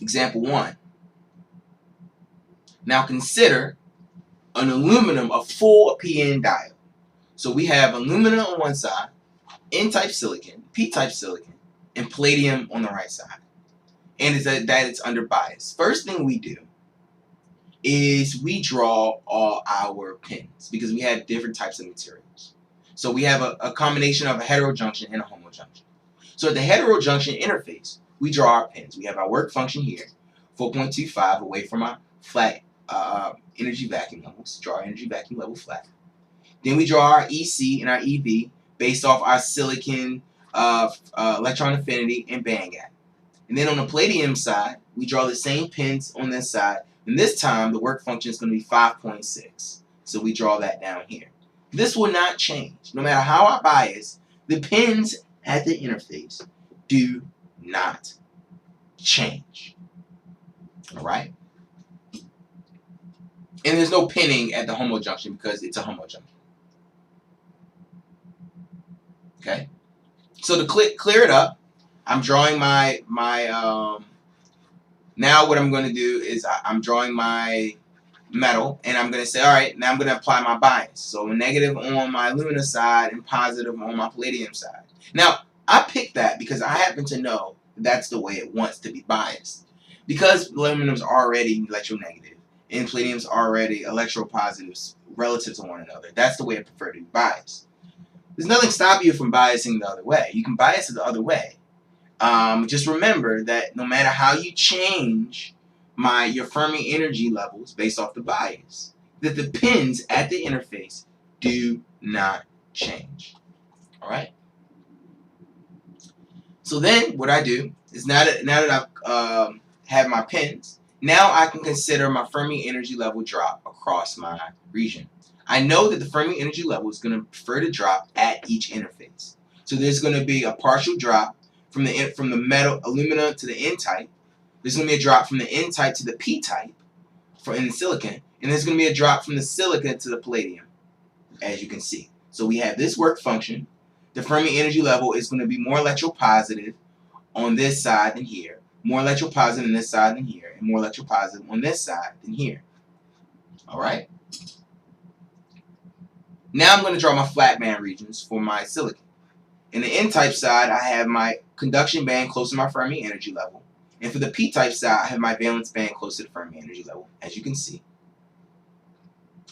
Example 1. Now consider an aluminum, a full PN diode. So we have aluminum on one side, N-type silicon, P-type silicon, and palladium on the right side. And that it's under bias. First thing we do is we draw all our pins because we have different types of materials. So we have a combination of a heterojunction and a homojunction. So at the heterojunction interface, we draw our pins. We have our work function here, 4.25 away from our flat energy vacuum levels. Draw our energy vacuum level flat. Then we draw our EC and our EV based off our silicon electron affinity and band gap. And then on the palladium side, we draw the same pins on this side. And this time, the work function is going to be 5.6. So we draw that down here. This will not change. No matter how I bias, the pins at the interface do not change. Alright? And there's no pinning at the homojunction because it's a homojunction. Okay? So to clear it up, I'm drawing my now what I'm going to do is I'm drawing my metal, and I'm going to say, all right, now I'm going to apply my bias. So negative on my aluminum side and positive on my palladium side. Now, I picked that because I happen to know that's the way it wants to be biased. Because aluminum's already electronegative and palladium's already electropositives relative to one another, that's the way I prefer to be biased. There's nothing stopping you from biasing the other way. You can bias it the other way. Just remember that no matter how you change your Fermi energy levels based off the bias, that the pins at the interface do not change. Alright? So then what I do is now that I've have my pins, now I can consider my Fermi energy level drop across my region. I know that the Fermi energy level is going to prefer to drop at each interface. So there's going to be a partial drop from the metal alumina to the N-type. There's going to be a drop from the N-type to the P-type in the silicon, and there's going to be a drop from the silicon to the palladium, as you can see. So we have this work function. The Fermi energy level is going to be more electropositive on this side than here, more electropositive on this side than here, and more electropositive on this side than here. Alright? Now I'm going to draw my flat band regions for my silicon. In the N-type side, I have my conduction band close to my Fermi energy level. And for the P-type side, I have my valence band close to the Fermi energy level, as you can see.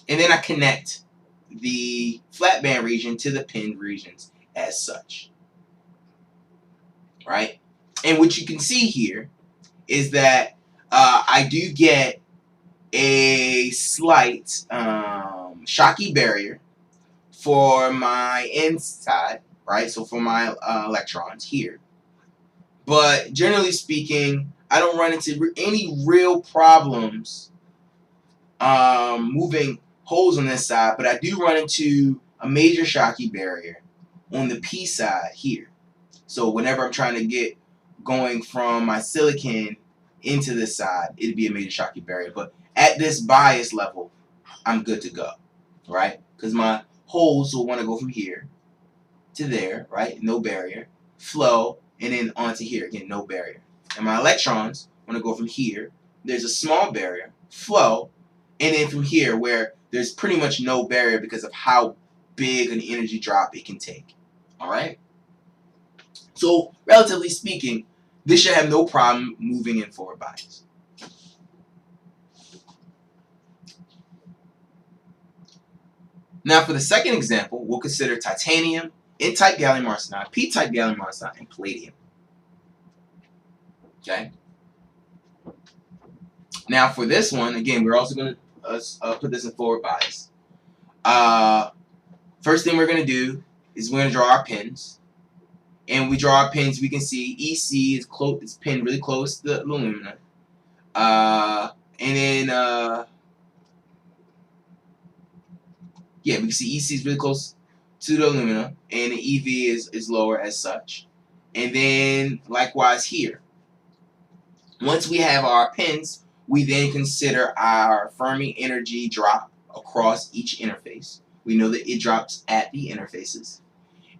And then I connect the flat band region to the pinned regions as such. Right? And what you can see here is that I do get a slight Schottky barrier for my N side, right? So for my electrons here. But generally speaking, I don't run into any real problems moving holes on this side, but I do run into a major Schottky barrier on the P side here. So whenever I'm trying to get going from my silicon into this side, it'd be a major Schottky barrier. But at this bias level, I'm good to go, right? Because my holes will want to go from here to there, right? No barrier. Flow, and then onto here. Again, no barrier. And my electrons want to go from here. There's a small barrier. Flow, and then from here where there's pretty much no barrier because of how big an energy drop it can take. Alright? So, relatively speaking, this should have no problem moving in forward bias. Now, for the second example, we'll consider titanium, N-type gallium arsenide, P-type gallium arsenide, and palladium. Okay? Now, for this one, again, we're also going to put this in forward bias. First thing we're going to do is we're going to draw our pins. And we draw our pins, we can see EC is close, it's pinned really close to the aluminum. And then, yeah, we can see EC is really close to the aluminum, and the EV is lower as such. And then, likewise here. Once we have our pins, we then consider our Fermi energy drop across each interface. We know that it drops at the interfaces.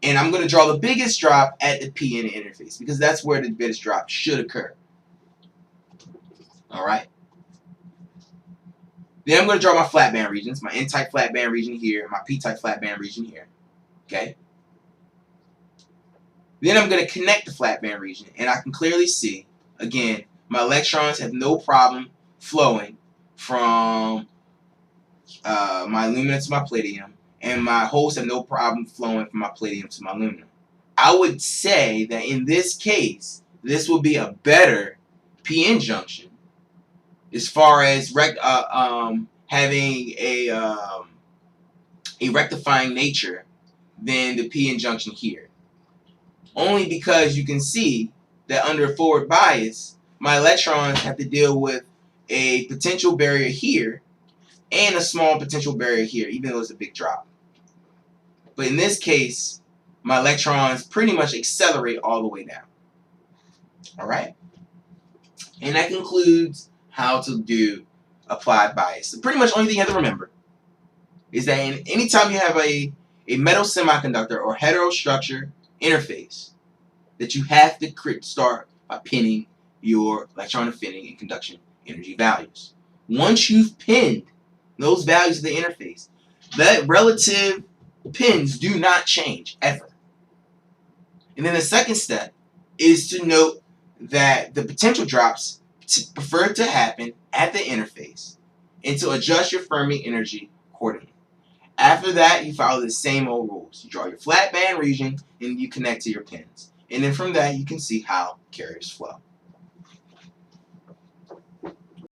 And I'm going to draw the biggest drop at the PN interface because that's where the biggest drop should occur. Alright? Then I'm going to draw my flat band regions, my N-type flat band region here, my P-type flat band region here. Okay? Then I'm going to connect the flat band region, and I can clearly see, again, my electrons have no problem flowing from my aluminum to my palladium, and my holes have no problem flowing from my palladium to my aluminum. I would say that in this case, this will be a better p-n junction as far as having a rectifying nature than the p-n junction here. Only because you can see that under forward bias, my electrons have to deal with a potential barrier here and a small potential barrier here, even though it's a big drop. But in this case, my electrons pretty much accelerate all the way down. Alright? And that concludes how to do applied bias. So pretty much the only thing you have to remember is that anytime you have a metal semiconductor or heterostructure interface, that you have to start by pinning your electron affinity and conduction energy values. Once you've pinned those values of the interface, that relative pins do not change ever. And then the second step is to note that the potential drops prefer to happen at the interface and to adjust your Fermi energy accordingly. After that, you follow the same old rules. You draw your flat band region and you connect to your pins. And then from that, you can see how carriers flow.